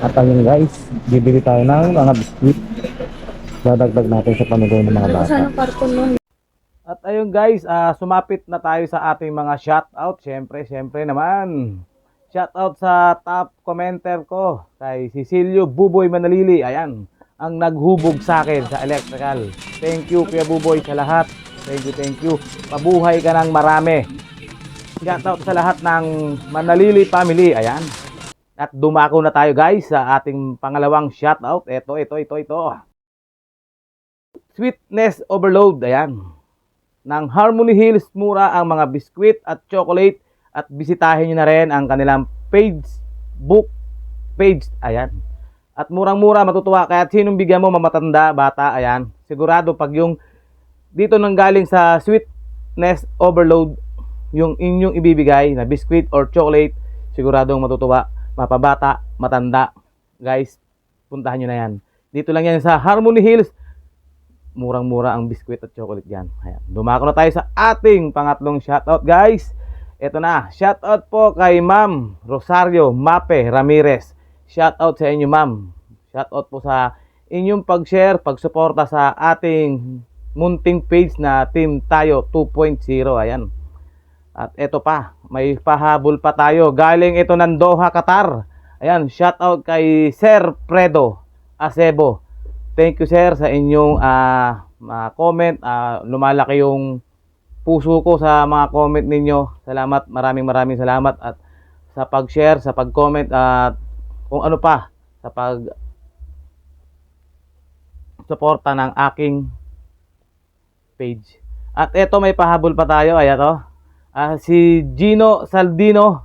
At ayun guys, bibili tayo ng mga biskuit. Dadagdag natin sa pamigay ng mga bata. Saan ang karton nun? At ayun guys, sumapit na tayo sa ating mga shoutout. Siyempre naman. Shoutout sa top commenter ko, kay Cecilio Buboy Manalili. Ayan, ang naghubog sa akin sa electrical. Thank you Kuya Buboy sa lahat. Thank you. Pabuhay ka ng marami. Shoutout sa lahat ng Manalili family. Ayan. At dumako na tayo guys sa ating pangalawang shoutout. Ito. Sweetness Overload. Ayan. Ng Harmony Hills, mura ang mga biskwit at chocolate, at bisitahin nyo na rin ang kanilang Facebook page. Ayan. At murang-mura, matutuwa. Kaya sinong bigyan mo, mamatanda, bata, ayan. Sigurado pag yung dito nang galing sa Sweetness Overload, yung inyong ibibigay na biskwit or chocolate, siguradong matutuwa, mapabata, matanda. Guys, puntahan nyo na yan. Dito lang yan sa Harmony Hills. Murang-mura ang biskwit at chocolate dyan. Ayan. Dumako na tayo sa ating pangatlong shoutout guys. Ito na. Shoutout po kay Ma'am Rosario Mape Ramirez. Shoutout sa inyo ma'am. Shoutout po sa inyong pag-share, pag-suporta sa ating munting page na Team Tayo 2.0. Ayan. At ito pa. May pahabol pa tayo. Galing ito ng Doha, Qatar. Ayan. Shoutout kay Sir Fredo Acebo. Thank you sir sa inyong comment. Lumalaki yung puso ko sa mga comment ninyo. Salamat, maraming salamat, at sa pag-share, sa pag-comment, at kung ano pa, sa pag-suporta ng aking page. At eto, may pahabol pa tayo. Ayan to. Si Gino Saldino.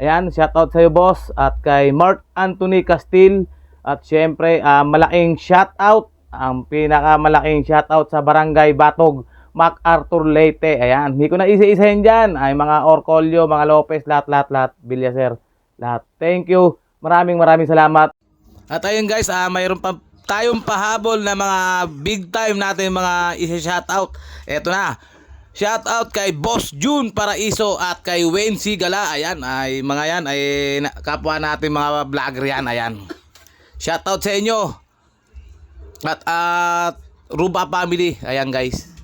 Ayan, shoutout sa iyo boss. At kay Mark Anthony Castil. At syempre, malaking shoutout, ang pinakamalaking shoutout sa Barangay Batog, MacArthur Leyte. Ayan, hindi ko na isa-isahin dyan. Ay mga Orcolio, mga Lopez, lahat, Villaser, lahat. Thank you. Maraming salamat. At ayun guys, mayroon pa tayong pahabol na mga big time natin mga isa-shoutout. Eto na. Shoutout kay Boss June Paraiso at kay Wayne Sigala. Ayan, ay mga yan, ay kapwa natin mga vlogger yan. Ayan. Shoutout sa inyo. At Ruba family. Ayan guys.